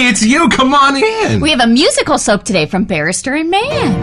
Hey, it's you. Come on in. We have a musical soap today from Barrister and Mann.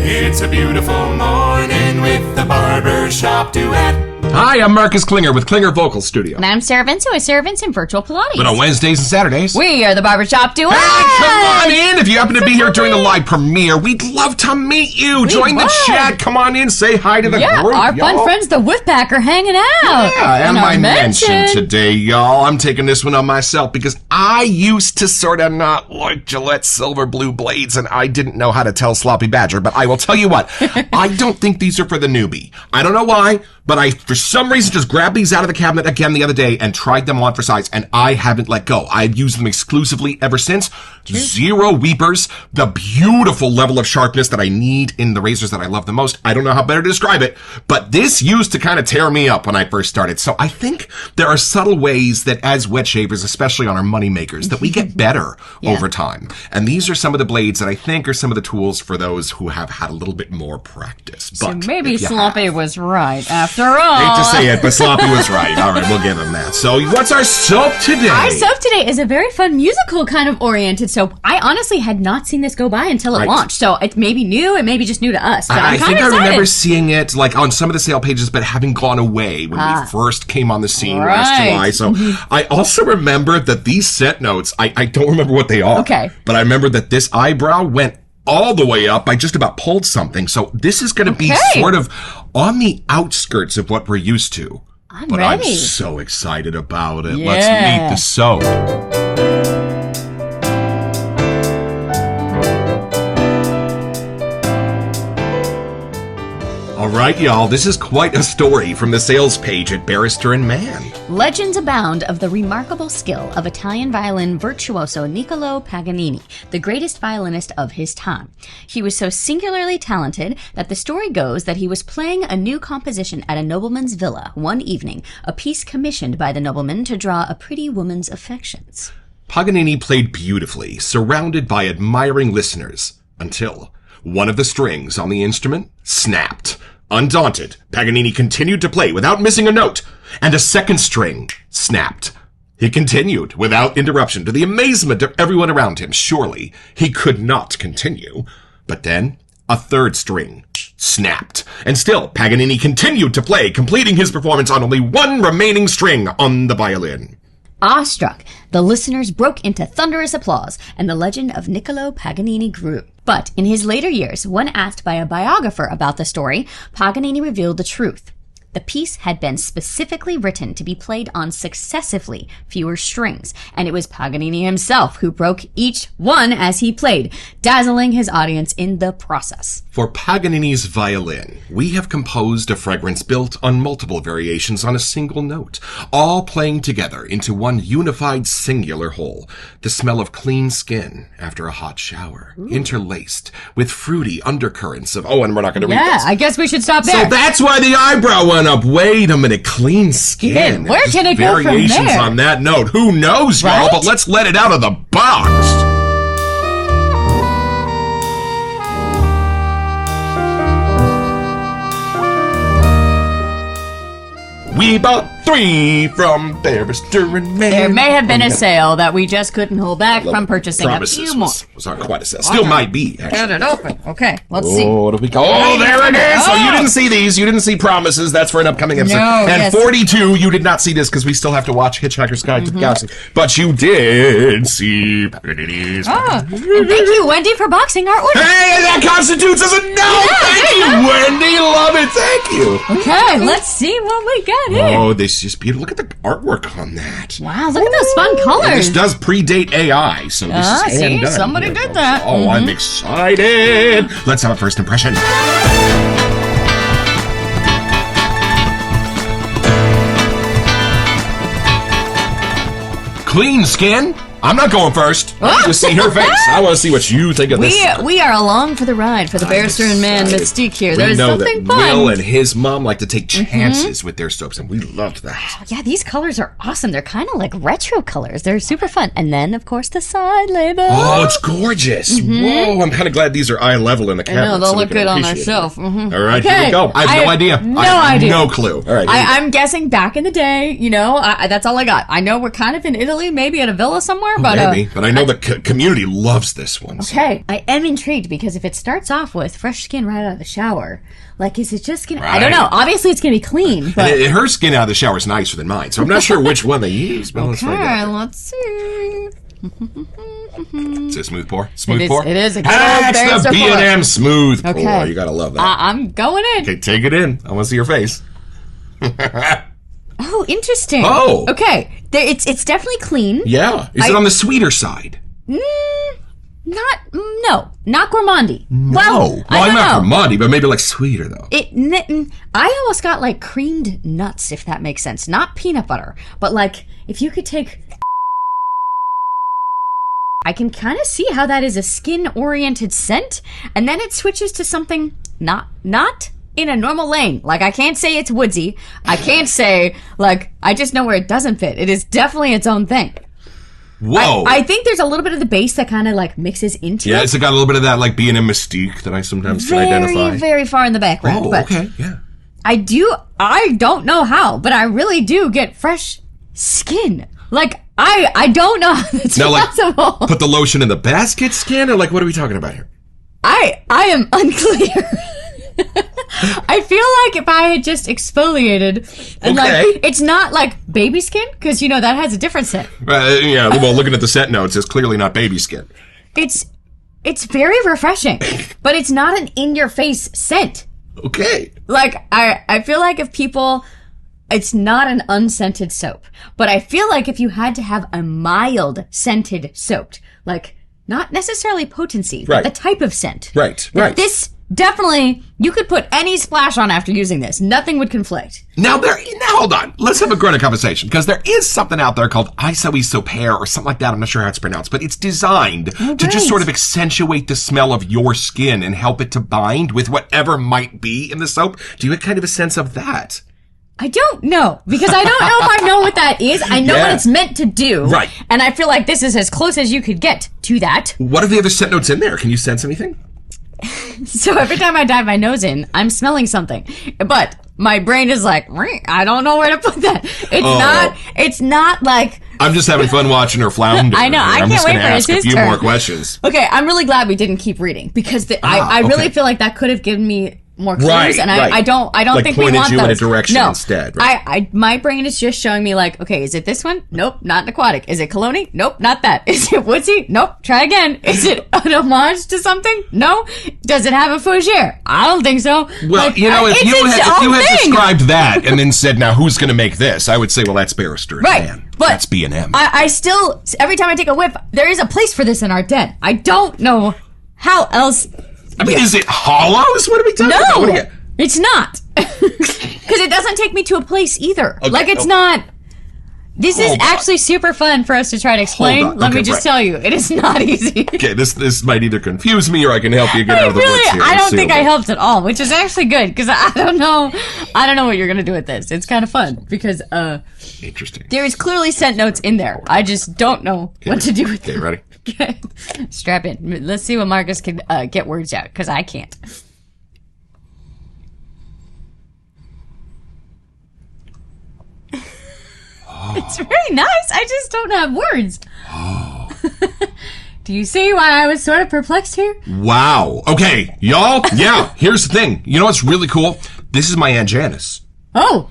It's a beautiful morning with the Barbershop Duet. Hi, I'm Marcus Klinger with Klinger Vocal Studio. And I'm Sarah Vincent with Sarah Vincent Virtual Pilates. But on Wednesdays and Saturdays, we are the Barbershop Duet. Hey, come on in. If you happen to be here during the live premiere, we'd love to meet you. Join the chat. Come on in. Say hi to the group, our fun friends, the Whipback, are hanging out. Yeah, and my mention today, y'all. I'm taking this one on myself because I used to sort of not like Gillette silver blue blades, and I didn't know how to tell Sloppy Badger. But I will tell you what, I don't think these are for the newbie. I don't know why, but I, for some reason, just grabbed these out of the cabinet again the other day and tried them on for size, and I haven't let go. I've used them exclusively ever since. Zero weepers, the beautiful level of sharpness that I need in the razors that I love the most. I don't know how better to describe it, but this used to kind of tear me up when I first started. So I think there are subtle ways that as wet shavers, especially on our money makers, that we get better over time. And these are some of the blades that I think are some of the tools for those who have had a little bit more practice. But so maybe Sloppy was right after all. Hate to say it, but Sloppy was right. All right, we'll give him that. So what's our soap today? Our soap today is a very fun musical kind of oriented soap. I honestly had not seen this go by until it launched. So it may be new, it may be just new to us. So I think I remember seeing it like on some of the sale pages, but having gone away when we first came on the scene last July. So I also remember that these set notes, I don't remember what they are. Okay. But I remember that this eyebrow went all the way up. I just about pulled something. So this is going to be sort of on the outskirts of what we're used to. I'm ready. I'm so excited about it. Yeah. Let's meet the soap. All right, y'all, this is quite a story from the sales page at Barrister and Mann. Legends abound of the remarkable skill of Italian violin virtuoso Niccolò Paganini, the greatest violinist of his time. He was so singularly talented that the story goes that he was playing a new composition at a nobleman's villa one evening, a piece commissioned by the nobleman to draw a pretty woman's affections. Paganini played beautifully, surrounded by admiring listeners, until one of the strings on the instrument snapped. Undaunted, Paganini continued to play without missing a note, and a second string snapped. He continued without interruption to the amazement of everyone around him. Surely he could not continue. But then a third string snapped, and still Paganini continued to play, completing his performance on only one remaining string on the violin. Awestruck, the listeners broke into thunderous applause, and the legend of Niccolò Paganini grew. But in his later years, when asked by a biographer about the story, Paganini revealed the truth. The piece had been specifically written to be played on successively fewer strings, and it was Paganini himself who broke each one as he played, dazzling his audience in the process. For Paganini's violin, we have composed a fragrance built on multiple variations on a single note, all playing together into one unified singular whole. The smell of clean skin after a hot shower, interlaced with fruity undercurrents of, and we're not going to read this. Yeah, I guess we should stop there. So that's why the eyebrow went up. Wait a minute, clean skin. Where can it go from there? Variations on that note. Who knows, y'all? But let's let it out of the box. We bought 3 from Barrister and Mann. There may have been a sale that we just couldn't hold back from purchasing a few more. Was not quite a sale. Still might be, actually. Cut it open. Okay, let's see. What do we call? Oh, there it is. So you didn't see these. You didn't see Promises. That's for an upcoming episode. No, and 42, you did not see this because we still have to watch Hitchhiker's Guide to the Galaxy. But you did see Paganini's. And thank you, Wendy, for boxing our order. Hey, that constitutes as a no. Thank you, Wendy. Love it. Thank you. Okay, let's see what we got here. Oh, this is beautiful. Look at the artwork on that. Wow, look at those fun colors. And this does predate AI, so this is hand done. Somebody did that. Oh, I'm excited. Let's have a first impression. Clean skin? I'm not going first. I want to see her face. I want to see what you think of this. We are along for the ride for the Barrister and Mann mystique here. There's something fun. Will and his mom like to take chances with their soaps, and we loved that. Yeah, these colors are awesome. They're kind of like retro colors. They're super fun. And then, of course, the side label. Oh, it's gorgeous. Whoa, I'm kind of glad these are eye level in the cabinet. I know, they'll look good on our shelf. All right, here we go. I have no idea. No idea. No clue. All right. I'm guessing back in the day, that's all I got. I know we're kind of in Italy, maybe at a villa somewhere. more, but maybe. But I know the community loves this one. So. Okay, I am intrigued because if it starts off with fresh skin right out of the shower, like, is it just gonna? I don't know. Obviously, it's gonna be clean. But Her skin out of the shower is nicer than mine, so I'm not sure which one they use. But let's find out. Let's see. Is it a smooth pour? Smooth pour? It is. It's the B&M smooth pour. Okay. You gotta love that. I'm going in. Okay, take it in. I want to see your face. Oh, interesting. Oh. Okay. It's definitely clean. Yeah. Is it on the sweeter side? Not gourmandy. No. Well, I'm not gourmandy, but maybe like sweeter though. I almost got like creamed nuts, if that makes sense. Not peanut butter, but like if you could take. I can kind of see how that is a skin-oriented scent, and then it switches to something not in a normal lane. Like, I can't say it's woodsy. I can't say, like, I just know where it doesn't fit. It is definitely its own thing. Whoa. I think there's a little bit of the base that kind of, like, mixes into it. Yeah, it's got a little bit of that, like, B&M mystique that I sometimes can identify. Very, very far in the background. Oh, okay, yeah. I don't know how, but I really do get fresh skin. Like, I don't know how that's possible. Like, put the lotion in the basket skin, or like, what are we talking about here? I am unclear. I feel like if I had just exfoliated, and like, it's not like baby skin, because that has a different scent. Yeah, well, looking at the scent notes, it's clearly not baby skin. It's very refreshing, but it's not an in-your-face scent. Okay. Like, I feel like if people... It's not an unscented soap, but I feel like if you had to have a mild scented soap, like not necessarily potency, but the type of scent. Right. This definitely, you could put any splash on after using this. Nothing would conflict. Now hold on. Let's have a grown-up conversation, because there is something out there called Isoisopare or something like that. I'm not sure how it's pronounced, but it's designed to just sort of accentuate the smell of your skin and help it to bind with whatever might be in the soap. Do you have kind of a sense of that? I don't know, because I don't know if I know what that is. I know what it's meant to do. Right. And I feel like this is as close as you could get to that. What are the other scent notes in there? Can you sense anything? So every time I dive my nose in, I'm smelling something. But my brain is like, I don't know where to put that. It's not like... I'm just having fun watching her flounder. I know. I can't wait for ask a few more questions. Okay, I'm really glad we didn't keep reading, because I really feel like that could have given me more clues, and I don't like think we want you those. In a direction instead. Right? My brain is just showing me like, okay, is it this one? Nope, not an aquatic. Is it Cologne? Nope, not that. Is it woodsy? Nope. Try again. Is it an homage to something? No. Does it have a fougere? I don't think so. Well, if you had described that and then said, now who's going to make this? I would say, well, that's Barrister and Mann. But that's B&M. I still, every time I take a whiff, there is a place for this in our den. I don't know how else. I mean, is it hollow? What are we talking about? No, it's not. Because it doesn't take me to a place either. Okay. Like, it's not... This is actually super fun for us to try to explain. Let me just tell you, it is not easy. Okay, this might either confuse me or I can help you get out of the woods here. I don't think I helped at all, which is actually good, because I don't know what you're going to do with this. It's kind of fun, because interesting. There is clearly scent notes in there. I just don't know what to do with them. Okay, ready? Okay. Strap in. Let's see what Marcus can get words out, because I can't. Oh. It's very nice. I just don't have words. Oh. Do you see why I was sort of perplexed here? Wow. Okay, y'all. Yeah, here's the thing. You know what's really cool? This is my Aunt Janice. Oh.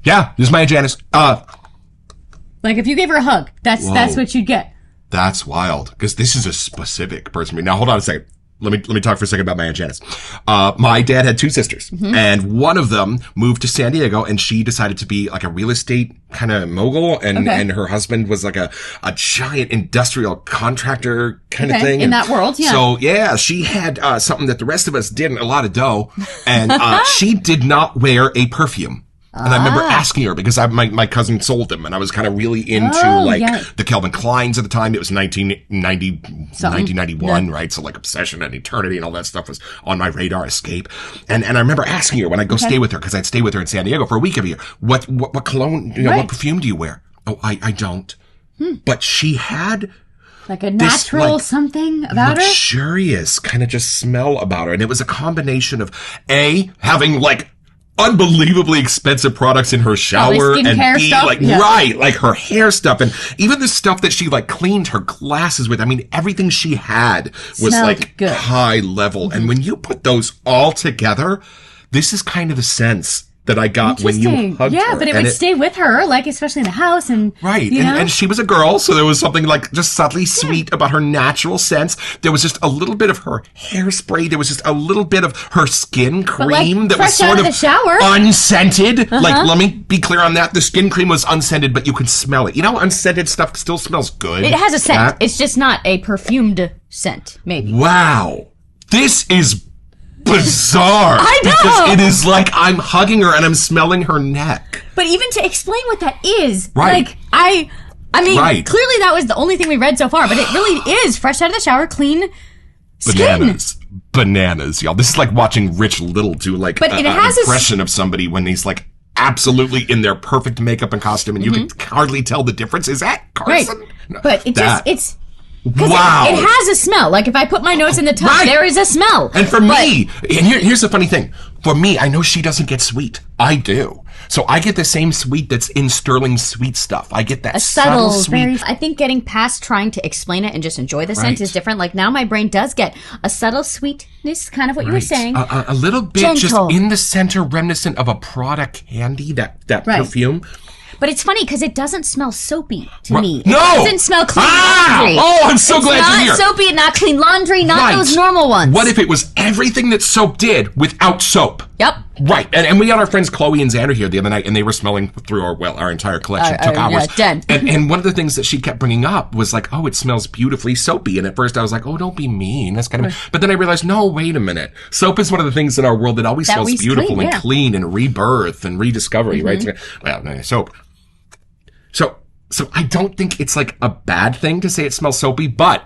Yeah, this is my Aunt Janice. Like if you gave her a hug, that's what you'd get. That's wild, because this is a specific person. Now, hold on a second. Let me talk for a second about my Aunt Janice. My dad had two sisters, and one of them moved to San Diego, and she decided to be like a real estate kind of mogul, and her husband was like a giant industrial contractor kind of thing. In that world, yeah. So, yeah, she had something that the rest of us didn't, a lot of dough, and she did not wear a perfume. And I remember asking her, because my cousin sold them, and I was kind of really into the Calvin Kleins at the time. It was 1991, right? So like Obsession and Eternity and all that stuff was on my radar. Escape. And I remember asking her when I go stay with her, because I'd stay with her in San Diego for a week every year. What cologne, what perfume do you wear? Oh, I don't. But she had like a natural something about her? Luxurious kind of just smell about her. And it was a combination of having like unbelievably expensive products in her shower and skincare stuff? right, like her hair stuff and even the stuff that she like cleaned her glasses with. I mean, everything she had was Smelled like good. high level. And when you put those all together, this is kind of the sense that I got when you hugged her. Yeah, but it would stay with her, like, especially in the house. And right. You know? And she was a girl, so there was something like just subtly sweet about her natural sense. There was just a little bit of her hairspray. There was just a little bit of her skin cream that was sort of the shower. unscented. Like, let me be clear on that. The skin cream was unscented, but you could smell it. You know, unscented stuff still smells good. It has a scent. It's just not a perfumed scent, maybe. Wow. This is bizarre. I know. Because it is like I'm hugging her and I'm smelling her neck. But even to explain what that is, right. like, I mean, clearly that was the only thing we read so far, but it really is fresh out of the shower, clean skin. Bananas, y'all. This is like watching Rich Little do like an impression of somebody when he's like absolutely in their perfect makeup and costume and you can hardly tell the difference. Is that Carson? Right. No, but it it's... Wow. It has a smell. Like, if I put my nose in the tub, there is a smell. And for me, and here's the funny thing. For me, I know she doesn't get sweet. I do. So I get the same sweet that's in Sterling's sweet stuff. I get that subtle sweet. I think getting past trying to explain it and just enjoy the scent is different. Like, now my brain does get a subtle sweetness, kind of what you were saying. A little bit just in the center, reminiscent of a Prada candy, that perfume. But it's funny because it doesn't smell soapy to me. No! It doesn't smell clean laundry. Oh, I'm so glad you're here. It's not soapy, not clean laundry, not those normal ones. What if it was everything that soap did without soap? Yep. Right. And we had our friends Chloe and Xander here the other night, and they were smelling through our entire collection. It took hours. Yeah, dead. And one of the things that she kept bringing up was like, oh, it smells beautifully soapy. And at first I was like, oh, don't be mean. That's kind of. But then I realized, no, wait a minute. Soap is one of the things in our world that always smells beautiful and clean and rebirth and rediscovery, right? Well, soap. So I don't think it's like a bad thing to say it smells soapy, but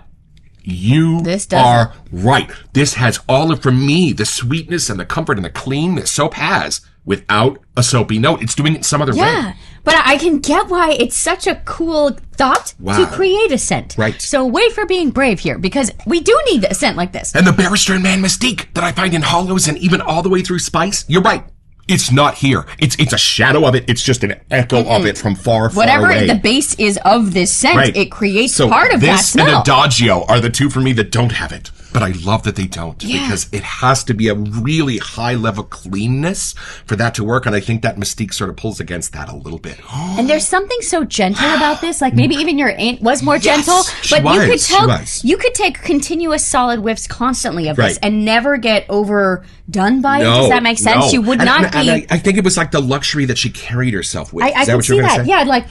you are right. This has all of, for me, the sweetness and the comfort and the clean that soap has without a soapy note. It's doing it some other way. Yeah, but I can get why it's such a cool thought to create a scent. Right. So wait for being brave here, because we do need a scent like this. And the Barrister and Mann mystique that I find in hollows and even all the way through spice, you're right. It's not here. It's a shadow of it. It's just an echo of it from far, far away. Whatever the base is of this scent, it creates part of that smell. This and Adagio are the two for me that don't have it. But I love that they don't because it has to be a really high level cleanness for that to work. And I think that mystique sort of pulls against that a little bit. And there's something so gentle about this. Like maybe even your aunt was more gentle, but you could tell you could take continuous solid whiffs constantly of this and never get overdone by it. Does that make sense? You would not be. And I think it was like the luxury that she carried herself with. I can see that. Yeah, like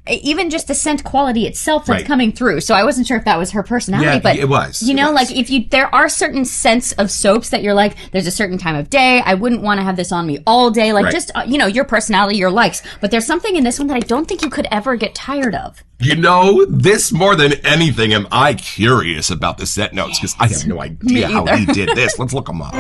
even just the scent quality itself that's coming through. So I wasn't sure if that was her personality, but it was. You know, like there are certain scents of soaps that you're like, there's a certain time of day. I wouldn't want to have this on me all day. Like just, your personality, your likes. But there's something in this one that I don't think you could ever get tired of. You know, this more than anything am I curious about the scent notes because I have no idea how he did this. Let's look them up.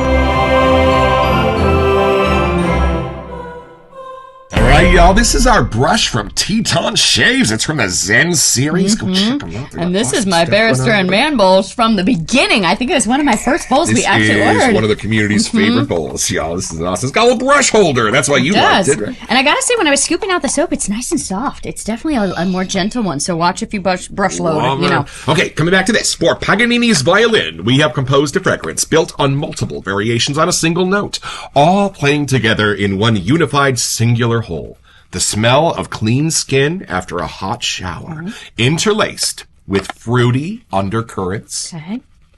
All right, y'all, this is our brush from Teton Shaves. It's from the Zen series. Go check them out. And this is my Barrister and Mann bowls from the beginning. I think it was one of my first bowls we actually ordered. This is one of the community's favorite bowls, y'all. This is awesome. It's got a little brush holder. That's why you liked it, right? And I gotta say, when I was scooping out the soap, it's nice and soft. It's definitely a more gentle one. So watch if you brush load, Okay, coming back to this. For Paganini's Violin, we have composed a fragrance built on multiple variations on a single note, all playing together in one unified singular whole. The smell of clean skin after a hot shower, interlaced with fruity undercurrents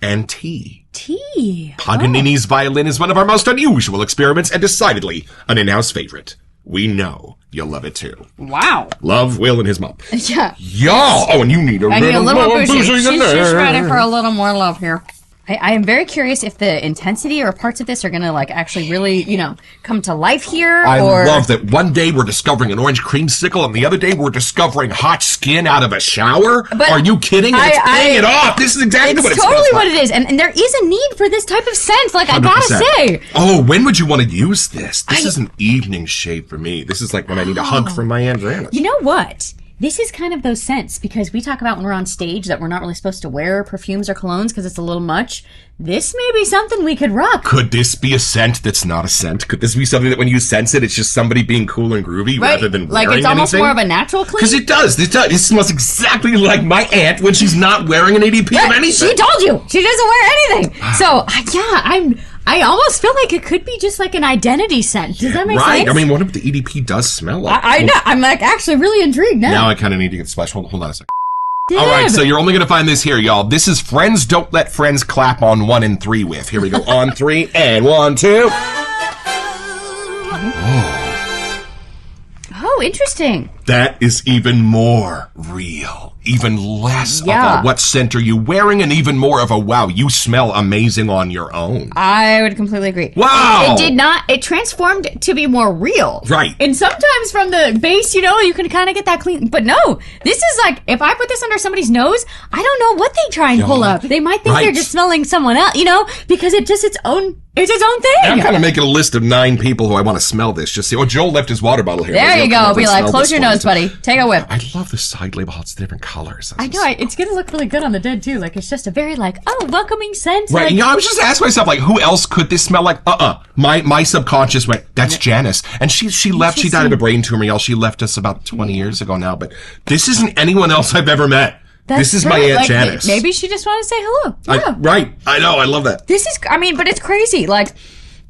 and tea. Paganini's Violin is one of our most unusual experiments and decidedly an in-house favorite. We know you'll love it too. Wow. Love Will and his mom. Yeah. Y'all. Oh, and you need a little more bougie. She's ready for a little more love here. I am very curious if the intensity or parts of this are going to actually really, come to life here. I love that one day we're discovering an orange creamsicle and the other day we're discovering hot skin out of a shower. But are you kidding? It's paying it off. This is exactly what it smells like. It's totally what it is. And there is a need for this type of scent. I gotta say. Oh, when would you want to use this? This is an evening shave for me. This is like when I need a hug from my Aunt Janet. You know what? this is kind of those scents, because we talk about when we're on stage that we're not really supposed to wear perfumes or colognes because it's a little much. This may be something we could rock. Could this be a scent that's not a scent? Could this be something that when you sense it, it's just somebody being cool and groovy rather than wearing like it's almost anything? more of a natural clean? Because it does. It smells exactly like my aunt when she's not wearing an EDP of anything. She told you. She doesn't wear anything. So, I almost feel like it could be just like an identity scent. Does that make sense? Right. I mean, what if the EDP does smell like? I know. I'm like actually really intrigued now. Now I kind of need to get splashed. Hold on a second. All right, so you're only going to find this here, y'all. This is Friends Don't Let Friends Clap on 1 and 3 with. Here we go. On 3 and 1, 2. Oh, interesting. That is even more real. Even less of a what scent are you wearing, and even more of a wow, you smell amazing on your own. I would completely agree. Wow! It did not, it transformed to be more real. Right. And sometimes from the base, you can kind of get that clean. But no, this is like, if I put this under somebody's nose, I don't know what they try and pull up. They might think they're just smelling someone else, because it's its own thing. I'm kind of making a list of 9 people who I want to smell this. Just see. Oh, Joel left his water bottle here. There you go. Be like, close your nose, buddy. Take a whiff. I love the side label. How it's different colors. I know. It's going to look really good on the dead, too. Like, it's just a very, welcoming scent. Right. Like, I was just asking myself, who else could this smell like? My subconscious went, that's Janice. And she left. She died of a brain tumor, y'all. She left us about 20 years ago now. But this isn't anyone else I've ever met. This is my Aunt Janice. Maybe she just wanted to say hello. Yeah. Right. I know. I love that. This is, but it's crazy. Like,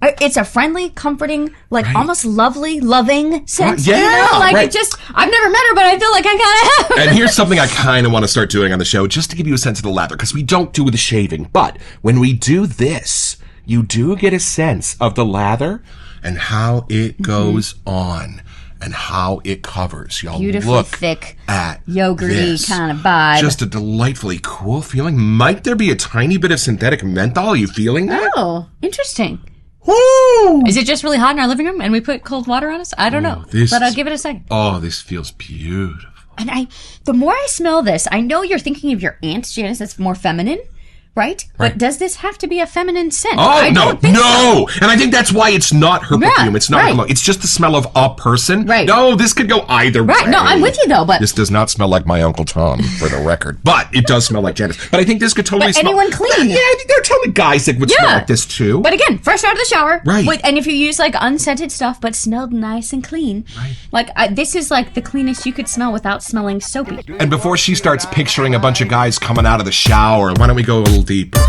it's a friendly, comforting, almost lovely, loving scent. It just, I've never met her, but I feel like I kind of have. And here's something I kind of want to start doing on the show, just to give you a sense of the lather, because we don't do the shaving. But when we do this, you do get a sense of the lather and how it goes on. And how it covers. Y'all beautifully look thick, at yogurty kind of vibe. Just a delightfully cool feeling. Might there be a tiny bit of synthetic menthol? Are you feeling that? Oh, interesting. Woo! Is it just really hot in our living room and we put cold water on us? I don't know. But I'll give it a second. Oh, this feels beautiful. And the more I smell this, I know you're thinking of your Aunt Janice that's more feminine. Right? But does this have to be a feminine scent? Oh, no. And I think that's why it's not her perfume. It's not her cologne. It's just the smell of a person. Right. No, this could go either way. Right. No, I'm with you, though. But this does not smell like my Uncle Tom, for the record. But it does smell like Janice. But I think this could totally smell... anyone clean. Yeah, I think there are totally guys that would smell like this, too. But again, fresh out of the shower. Right. And if you use, unscented stuff, but smelled nice and clean. Right. This is, the cleanest you could smell without smelling soapy. And before she starts picturing a bunch of guys coming out of the shower, why don't we go a little deeper?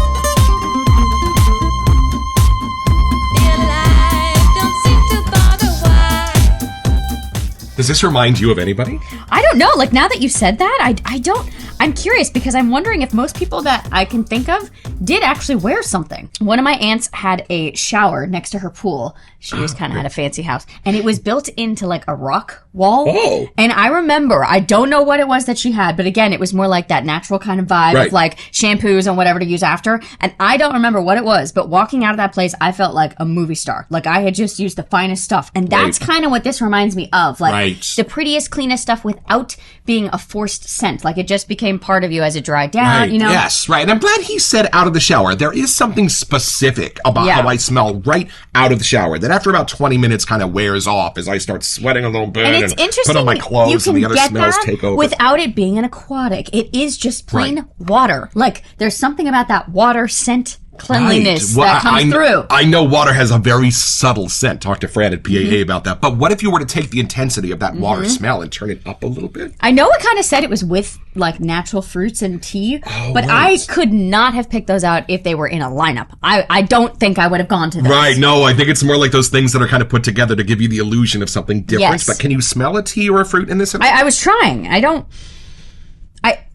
Does this remind you of anybody? I don't know. Now that you said that, I don't. I'm curious because I'm wondering if most people that I can think of did actually wear something. One of my aunts had a shower next to her pool. She just kind of had a fancy house. And it was built into a rock wall. Oh. And I remember, I don't know what it was that she had, but again, it was more like that natural kind of vibe of shampoos and whatever to use after. And I don't remember what it was, but walking out of that place, I felt like a movie star. I had just used the finest stuff. And that's kind of what this reminds me of. The prettiest, cleanest stuff without being a forced scent. It just became part of you as it dried down, Yes, right. And I'm glad he said out of the shower. There is something specific about how I smell right out of the shower that after about 20 minutes kind of wears off as I start sweating a little bit and it's interesting put on my clothes and the other smells take over. Without it being an aquatic. It is just plain water. There's something about that water scent cleanliness that comes through. I know water has a very subtle scent. Talk to Fran at PAA about that. But what if you were to take the intensity of that water smell and turn it up a little bit? I know it kind of said it was with natural fruits and tea, but I could not have picked those out if they were in a lineup. I don't think I would have gone to those. Right, no, I think it's more like those things that are kind of put together to give you the illusion of something different. Yes. But can you smell a tea or a fruit in this? I was trying.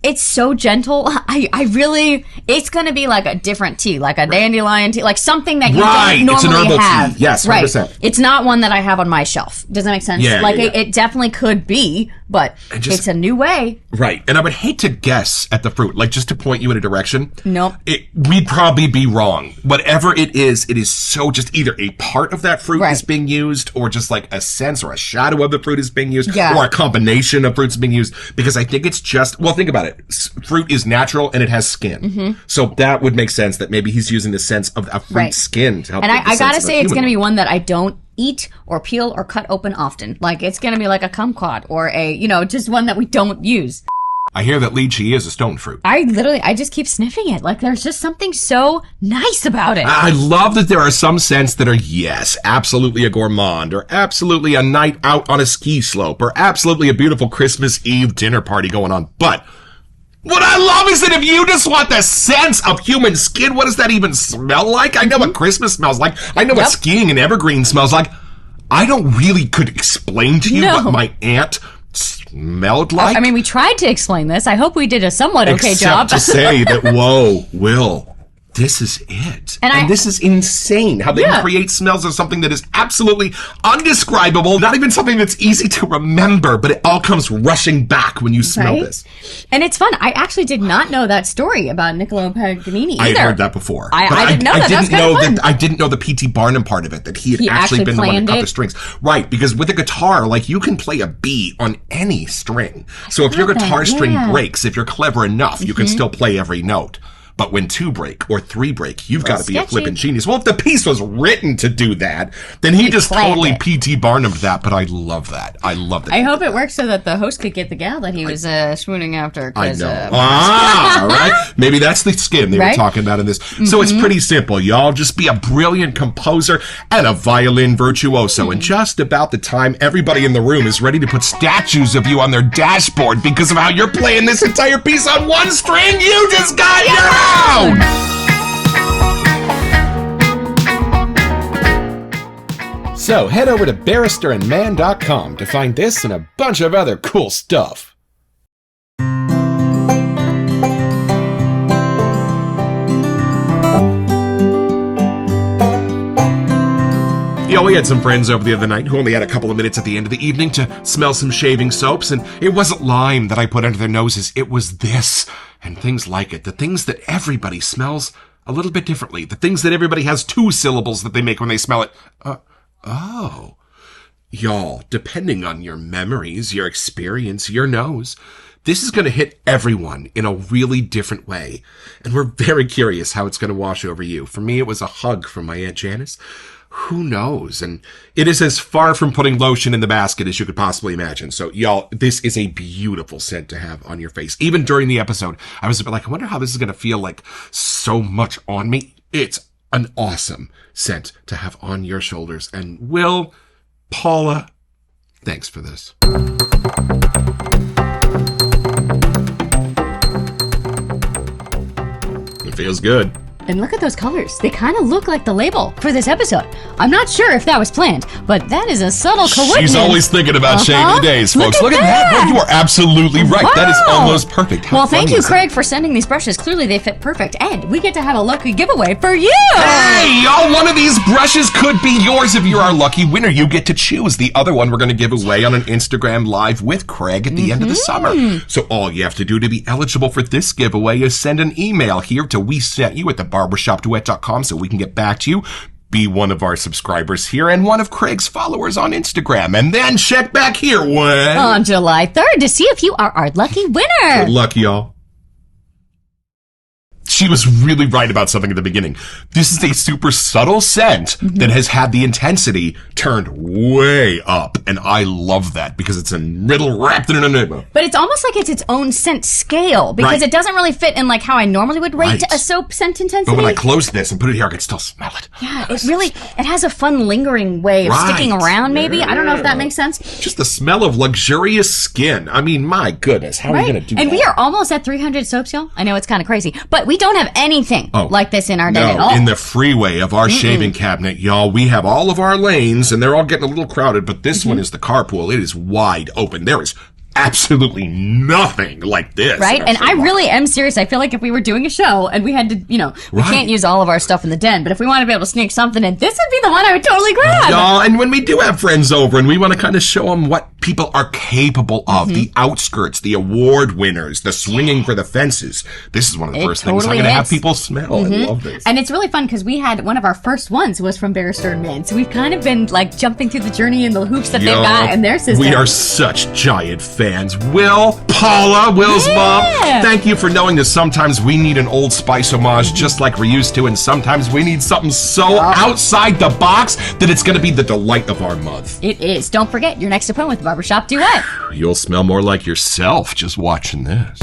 It's so gentle. It's going to be a different tea, a dandelion tea, something that you don't normally it's an herbal have. Tea. Yes, 100%. Right. It's not one that I have on my shelf. Does that make sense? Yeah, It definitely could be, but it's a new way. Right. And I would hate to guess at the fruit, just to point you in a direction. Nope. We'd probably be wrong. Whatever it is so just either a part of that fruit is being used or just a sense or a shadow of the fruit is being used or a combination of fruits being used because I think it's just, think about it. that fruit is natural and it has skin. So that would make sense that maybe he's using the sense of a fruit skin to help. And I gotta say, it's gonna be one. one that I don't eat or peel or cut open often. Like, it's gonna be like a kumquat or a, just one that we don't use. I hear that lychee is a stone fruit. I just keep sniffing it. Like, there's just something so nice about it. I love that there are some scents that are, yes, absolutely a gourmand, or absolutely a night out on a ski slope, or absolutely a beautiful Christmas Eve dinner party going on. But what I love is that if you just want the sense of human skin, what does that even smell like? I know what Christmas smells like. I know what skiing and evergreen smells like. I don't really could explain to you what my aunt smelled like. I mean, we tried to explain this. I hope we did a somewhat okay job. Except to say that, whoa, Will, this is it. And this is insane how they can create smells of something that is absolutely undescribable, not even something that's easy to remember, but it all comes rushing back when you smell this. And it's fun. I actually did not know that story about Niccolo Paganini either. I had heard that before. I didn't know that. I didn't know the P.T. Barnum part of it, that he had actually been the one to cut the strings. Right, because with a guitar, like, you can play a B on any string. So if your guitar string breaks, if you're clever enough, you can still play every note. But when 2 break or 3 break, you've got to be a flippin' genius. Well, if the piece was written to do that, then he just totally P.T. Barnumed that. But I love that. I love that. I hope it works so that the host could get the gal that he was swooning after. I know. Right? Maybe that's the skin they were talking about in this. So it's pretty simple, y'all. Just be a brilliant composer and a violin virtuoso. And just about the time everybody in the room is ready to put statues of you on their dashboard because of how you're playing this entire piece on 1 string, you just got your So head over to barristerandmann.com to find this and a bunch of other cool stuff. We had some friends over the other night who only had a couple of minutes at the end of the evening to smell some shaving soaps, and it wasn't lime that I put under their noses, it was this, and things like it. The things that everybody smells a little bit differently. The things that everybody has 2 syllables that they make when they smell it. Y'all, depending on your memories, your experience, your nose, this is going to hit everyone in a really different way. And we're very curious how it's going to wash over you. For me, it was a hug from my Aunt Janice. Who knows? And it is as far from putting lotion in the basket as you could possibly imagine. So, y'all, this is a beautiful scent to have on your face. Even during the episode, I was a bit like, I wonder how this is going to feel like so much on me. It's an awesome scent to have on your shoulders. And Will, Paula, thanks for this. It feels good. And look at those colors. They kind of look like the label for this episode. I'm not sure if that was planned, but that is a subtle coincidence. She's always thinking about shaving days, folks. Look at that. Well, you are absolutely right. Wow. That is almost perfect. How well, thank you, Craig, for sending these brushes. Clearly, they fit perfect. And we get to have a lucky giveaway for you. Hey, y'all, one of these brushes could be yours if you're our lucky winner. You get to choose. The other one we're going to give away on an Instagram Live with Craig at the end of the summer. So all you have to do to be eligible for this giveaway is send an email here to WeSentYou@theBarbershopDuet.com so we can get back to you. Be one of our subscribers here and one of Craig's followers on Instagram. And then check back here when? On July 3rd to see if you are our lucky winner. Good luck, y'all. She was really right about something at the beginning. This is a super subtle scent that has had the intensity turned way up. And I love that because it's a riddle wrapped in an enigma. But it's almost like it's its own scent scale because it doesn't really fit in like how I normally would rate a soap scent intensity. But when I close this and put it here, I can still smell it. Yeah, it has a fun lingering way of sticking around maybe. I don't know if that makes sense. Just the smell of luxurious skin. I mean, my goodness, how are you going to do that? And we are almost at 300 soaps, y'all. I know it's kind of crazy, but we don't have anything like this in our den at all. In the freeway of our shaving cabinet, y'all, we have all of our lanes, and they're all getting a little crowded, but this one is the carpool. It is wide open. There is absolutely nothing like this. Right? And I really am serious. I feel like if we were doing a show and we had to, we can't use all of our stuff in the den, but if we want to be able to sneak something in, this would be the one I would totally grab. Y'all, and when we do have friends over and we want to kind of show them what people are capable of. The outskirts, the award winners, the swinging for the fences. This is one of the first things I'm going to have people smell. I love this. And it's really fun because we had one of our first ones was from Barrister and Mann. So we've kind of been like jumping through the journey and the hoops that they've got in their system. We are such giant fans. Will's mom, thank you for knowing that sometimes we need an Old Spice homage just like we're used to, and sometimes we need something so outside the box that it's going to be the delight of our month. It is. Don't forget your next appointment with Barbershop Duet. You'll smell more like yourself just watching this.